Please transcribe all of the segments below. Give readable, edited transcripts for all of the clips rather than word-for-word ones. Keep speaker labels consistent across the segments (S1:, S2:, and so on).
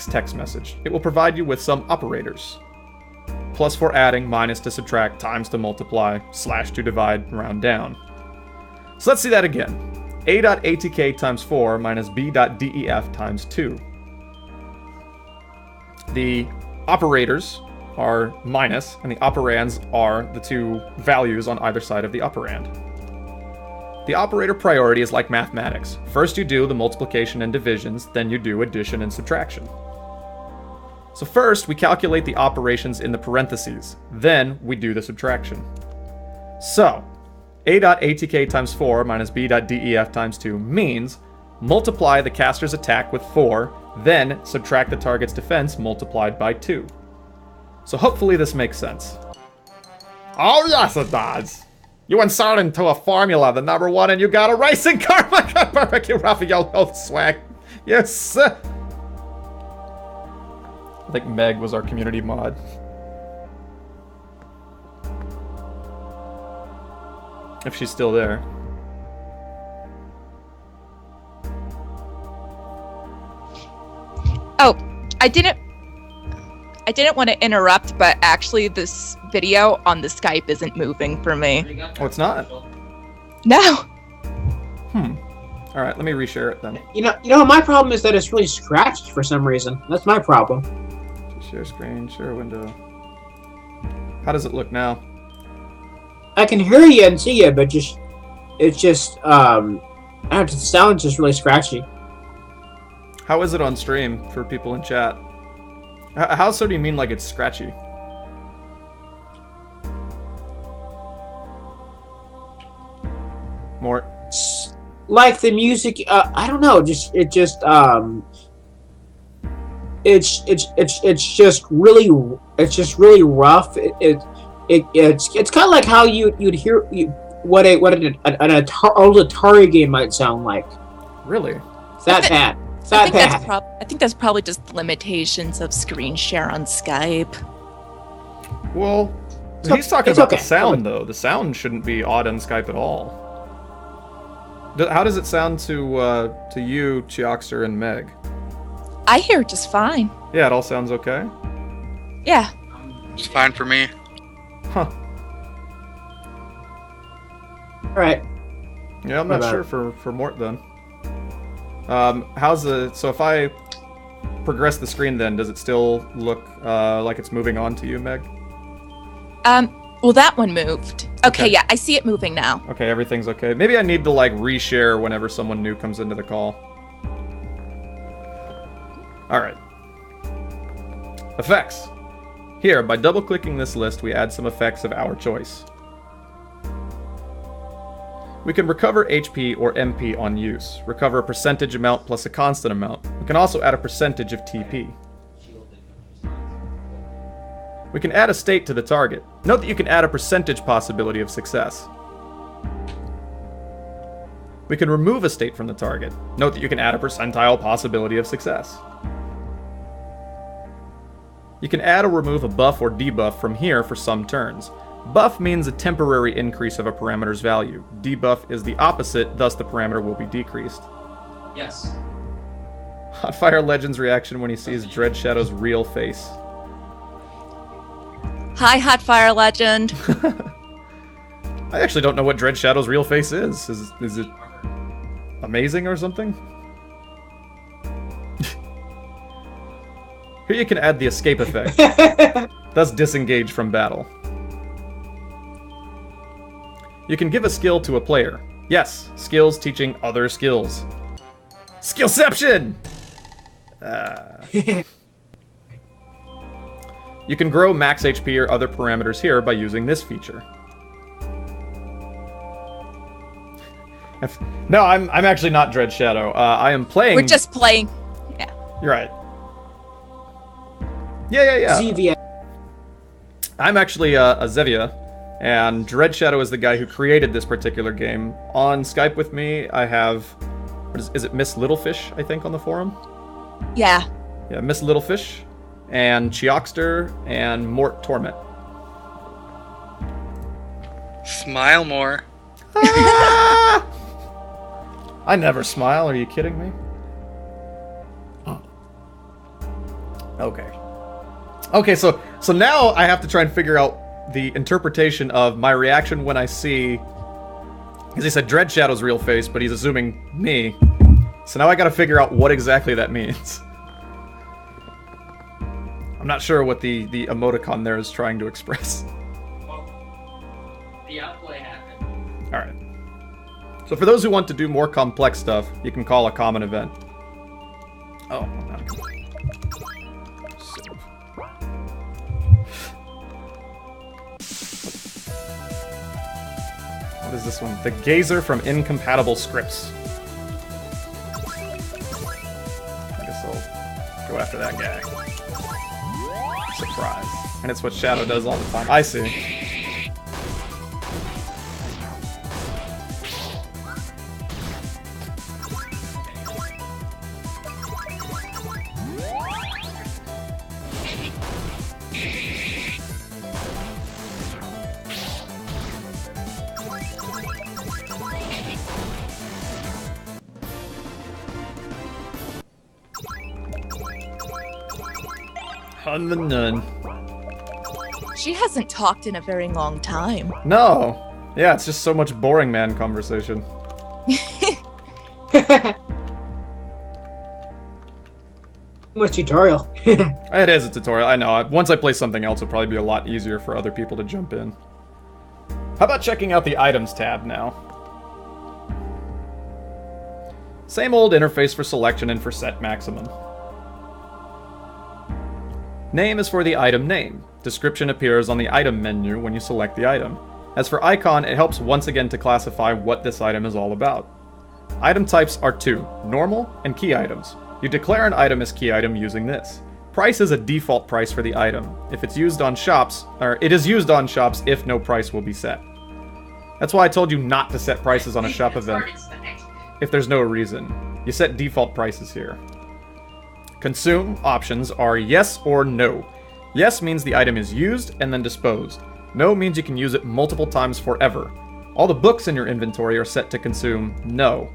S1: syntax text message. It will provide you with some operators. Plus for adding, minus to subtract, times to multiply, slash to divide, round down. So let's see that again. A.atk times 4 minus B.def times 2. The operators are minus, and the operands are the two values on either side of the operand. The operator priority is like mathematics. First you do the multiplication and divisions, then you do addition and subtraction. So first, we calculate the operations in the parentheses, then we do the subtraction. So, A.atk times 4 minus B.def times 2 means multiply the caster's attack with 4, then subtract the target's defense multiplied by 2. So hopefully this makes sense. Oh yes it does! You insert into a formula the number 1 and you got a racing car! My god, barbecue Raphael health swag! Yes! I think Meg was our community mod. If she's still there.
S2: Oh, I didn't want to interrupt, but actually this video on the Skype isn't moving for me.
S1: Oh, it's not?
S2: No.
S1: Alright, let me reshare it then.
S3: You know, my problem is that it's really scratched for some reason. That's my problem.
S1: Share screen, share window. How does it look now?
S3: I can hear you and see you, but the sound's just really scratchy.
S1: How is it on stream for people in chat? How so do you mean like it's scratchy? More.
S3: Like the music, I don't know. It's just really rough. It's kind of like how you'd hear what an old Atari game might sound like.
S1: Really?
S3: It's that bad.
S2: I think that's probably just the limitations of screen share on Skype.
S1: Well, he's talking about the sound though. The sound shouldn't be odd on Skype at all. How does it sound to you, Chioxer, and Meg?
S2: I hear it just fine.
S1: Yeah, it all sounds okay?
S2: Yeah.
S4: It's fine for me.
S1: Huh.
S3: Alright.
S1: Yeah, I'm not sure for Mort then. So if I progress the screen then, does it still look like it's moving on to you, Meg?
S2: Well, that one moved. Okay, yeah, I see it moving now.
S1: Okay, everything's okay. Maybe I need to, like, reshare whenever someone new comes into the call. Alright. Effects. Here, by double-clicking this list, we add some effects of our choice. We can recover HP or MP on use. Recover a percentage amount plus a constant amount. We can also add a percentage of TP. We can add a state to the target. Note that you can add a percentage possibility of success. We can remove a state from the target. Note that you can add a percentile possibility of success. You can add or remove a buff or debuff from here for some turns. Buff means a temporary increase of a parameter's value. Debuff is the opposite, thus the parameter will be decreased.
S5: Yes.
S1: Hotfire Legend's reaction when he sees Dreadshadow's real face.
S2: Hi, Hotfire Legend.
S1: I actually don't know what Dreadshadow's real face is. Is it amazing or something? Here you can add the escape effect. Thus disengage from battle. You can give a skill to a player. Yes, skills teaching other skills. Skillception! You can grow max HP or other parameters here by using this feature. No, I'm actually not Dreadshadow. I am playing...
S2: We're just playing. Yeah.
S1: You're right. Yeah.
S3: Zevia.
S1: I'm actually a Zevia, and Dreadshadow is the guy who created this particular game. On Skype with me, I have... Is it Miss Littlefish, I think, on the forum?
S2: Yeah.
S1: Yeah, Miss Littlefish, and Chioxter, and Mort Torment.
S4: Smile more.
S1: Ah! I never smile, are you kidding me? Okay. Okay, so now I have to try and figure out the interpretation of my reaction when I see... Because he said Dreadshadow's real face, but he's assuming me. So now I gotta figure out what exactly that means. I'm not sure what the emoticon there is trying to express.
S5: The outplay happened.
S1: Alright. So for those who want to do more complex stuff, you can call a common event. Oh, not good. What is this one? The Gazer from Incompatible Scripts. I guess I'll go after that guy. Surprise. And it's what Shadow does all the time. I see. None.
S2: She hasn't talked in a very long time.
S1: No. Yeah, it's just so much boring man conversation.
S3: Much tutorial.
S1: It is a tutorial, I know. Once I play something else, it'll probably be a lot easier for other people to jump in. How about checking out the Items tab now? Same old interface for selection and for set maximum. Name is for the item name. Description appears on the item menu when you select the item. As for icon, it helps once again to classify what this item is all about. Item types are two, normal and key items. You declare an item as key item using this. Price is a default price for the item. If it's used on shops, or it is used on shops if no price will be set. That's why I told you not to set prices on a shop event if there's no reason. You set default prices here. Consume options are yes or no. Yes means the item is used and then disposed. No means you can use it multiple times forever. All the books in your inventory are set to consume no.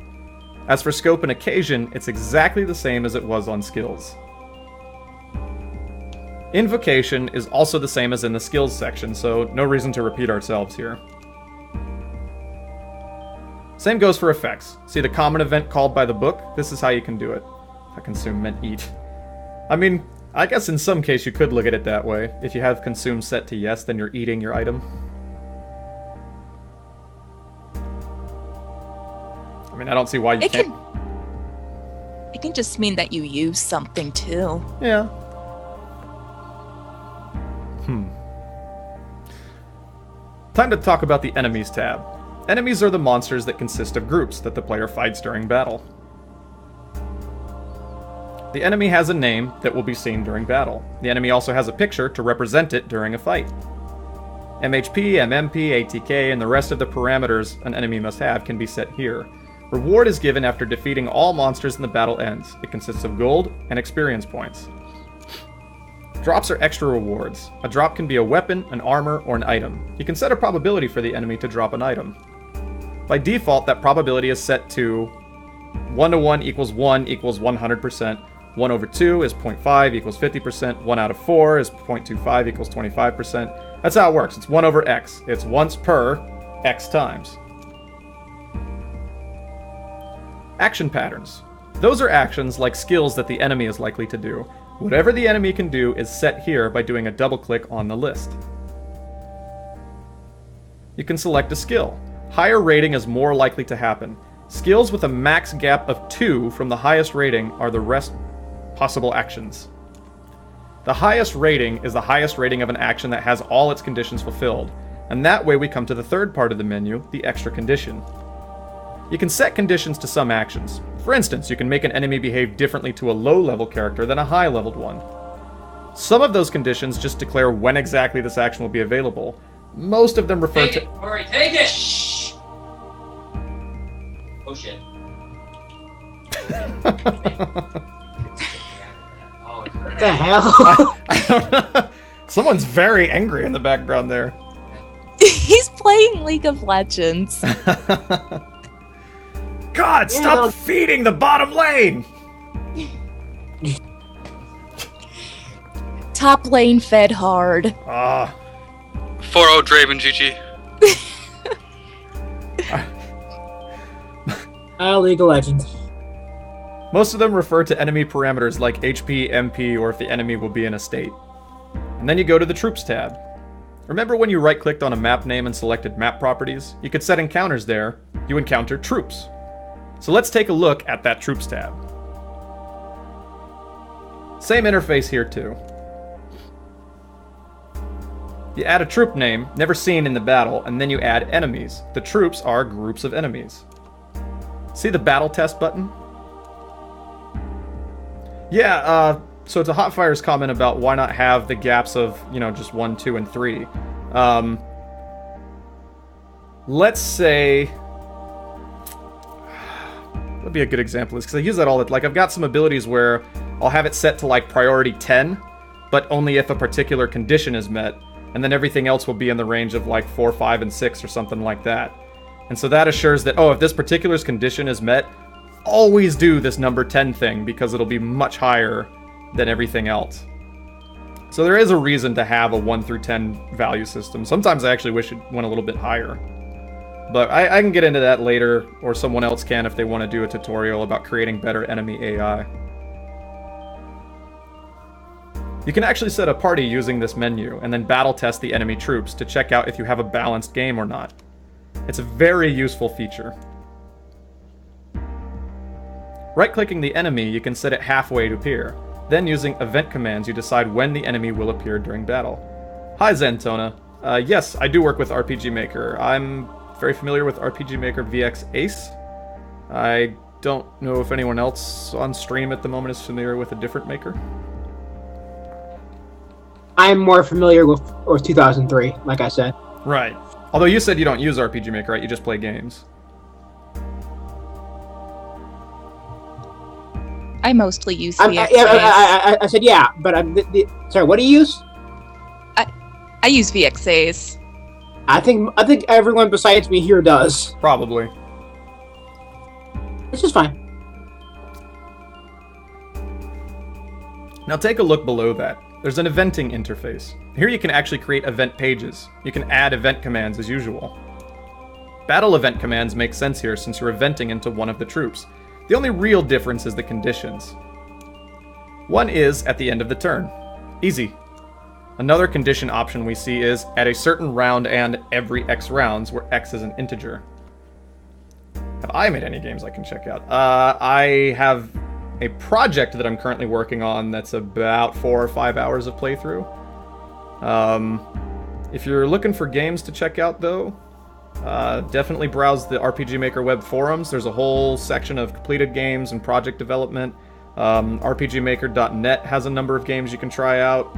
S1: As for scope and occasion, it's exactly the same as it was on skills. Invocation is also the same as in the skills section, so no reason to repeat ourselves here. Same goes for effects. See the common event called by the book? This is how you can do it. I consume meant eat. I mean, I guess in some case you could look at it that way. If you have consume set to yes, then you're eating your item. I mean, I don't see why you can't...
S2: It can just mean that you use something too.
S1: Yeah. Time to talk about the Enemies tab. Enemies are the monsters that consist of groups that the player fights during battle. The enemy has a name that will be seen during battle. The enemy also has a picture to represent it during a fight. MHP, MMP, ATK, and the rest of the parameters an enemy must have can be set here. Reward is given after defeating all monsters and the battle ends. It consists of gold and experience points. Drops are extra rewards. A drop can be a weapon, an armor, or an item. You can set a probability for the enemy to drop an item. By default, that probability is set to 1 to 1 equals 1 equals 100%. 1 over 2 is 0.5 equals 50%. 1 out of 4 is 0.25 equals 25%. That's how it works. It's 1 over x. It's once per x times. Action patterns. Those are actions like skills that the enemy is likely to do. Whatever the enemy can do is set here by doing a double click on the list. You can select a skill. Higher rating is more likely to happen. Skills with a max gap of 2 from the highest rating are the rest possible actions. The highest rating is the highest rating of an action that has all its conditions fulfilled, and that way we come to the third part of the menu, the extra condition. You can set conditions to some actions. For instance, you can make an enemy behave differently to a low-level character than a high-leveled one. Some of those conditions just declare when exactly this action will be available. Most of them refer to...
S5: Hurry, take it! Shh! Oh shit. Oh, it's
S3: What the hell?
S1: I don't know. Someone's very angry in the background there.
S2: He's playing League of Legends.
S1: God, stop feeding the bottom lane!
S2: top lane fed hard.
S1: Ah.
S4: 4-0 Draven GG.
S3: League of Legends.
S1: Most of them refer to enemy parameters like HP, MP, or if the enemy will be in a state. And then you go to the Troops tab. Remember when you right-clicked on a map name and selected map properties? You could set encounters there. You encounter troops. So let's take a look at that Troops tab. Same interface here too. You add a troop name, never seen in the battle, and then you add enemies. The troops are groups of enemies. See the battle test button? Yeah, so to Hotfire's comment about why not have the gaps of, just 1, 2, and 3. Let's say... That'd be a good example, because I use that all the... Like, I've got some abilities where I'll have it set to, like, priority 10, but only if a particular condition is met, and then everything else will be in the range of, like, 4, 5, and 6, or something like that. And so that assures that, if this particular condition is met, always do this number 10 thing, because it'll be much higher than everything else. So there is a reason to have a 1 through 10 value system. Sometimes I actually wish it went a little bit higher. But I can get into that later, or someone else can if they want to do a tutorial about creating better enemy AI. You can actually set a party using this menu, and then battle test the enemy troops to check out if you have a balanced game or not. It's a very useful feature. Right-clicking the enemy, you can set it halfway to appear. Then using event commands, you decide when the enemy will appear during battle. Hi Zentona. Yes, I do work with RPG Maker. I'm very familiar with RPG Maker VX Ace. I don't know if anyone else on stream at the moment is familiar with a different maker.
S3: I'm more familiar with 2003, like I said.
S1: Right. Although you said you don't use RPG Maker, right? You just play games.
S2: I mostly use VX.
S3: I said yeah, but sorry. What do you use?
S2: I use VXAs.
S3: I think everyone besides me here does.
S1: Probably.
S3: It's just fine.
S1: Now take a look below that. There's an eventing interface. Here you can actually create event pages. You can add event commands as usual. Battle event commands make sense here since you're eventing into one of the troops. The only real difference is the conditions. One is at the end of the turn. Easy. Another condition option we see is at a certain round and every X rounds, where X is an integer. Have I made any games I can check out? I have a project that I'm currently working on that's about 4 or 5 hours of playthrough. If you're looking for games to check out, though, definitely browse the RPG Maker web forums. There's a whole section of completed games and project development. RPGMaker.net has a number of games you can try out.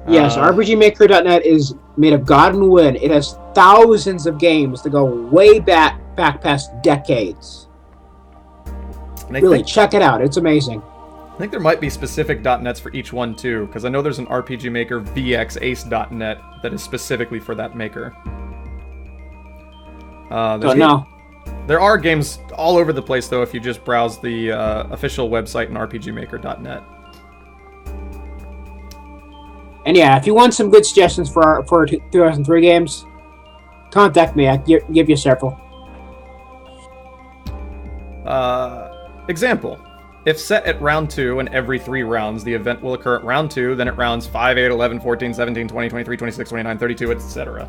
S3: Yes, RPGMaker.net is made of God and wood. It has thousands of games that go way back past decades. Really, check it out. It's amazing.
S1: I think there might be specific .nets for each one, too, because I know there's an RPG Maker VXAce.net that is specifically for that maker.
S3: No.
S1: There are games all over the place, though, if you just browse the official website in RPGMaker.net.
S3: And yeah, if you want some good suggestions for 2003 games, contact me. I can give you several.
S1: Example. If set at round 2 and every 3 rounds, the event will occur at round 2, then at rounds 5, 8, 11, 14, 17, 20, 23, 26, 29, 32, etc.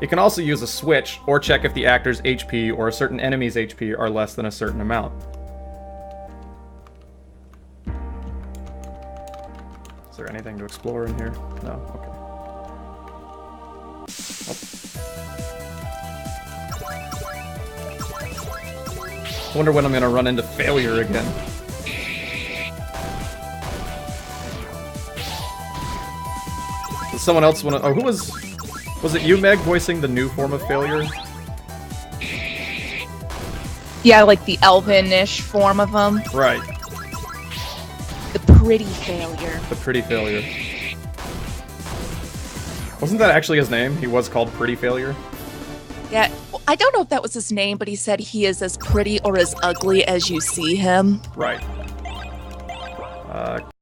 S1: You can also use a switch, or check if the actor's HP or a certain enemy's HP are less than a certain amount. Is there anything to explore in here? No? Okay. I wonder when I'm gonna run into failure again. Does someone else wanna... Oh, who was... Was it you, Meg, voicing the new form of failure?
S2: Yeah, like the elven-ish form of them.
S1: Right.
S2: The pretty failure.
S1: The pretty failure. Wasn't that actually his name? He was called Pretty Failure?
S2: Yeah, well, I don't know if that was his name, but he said he is as pretty or as ugly as you see him.
S1: Right.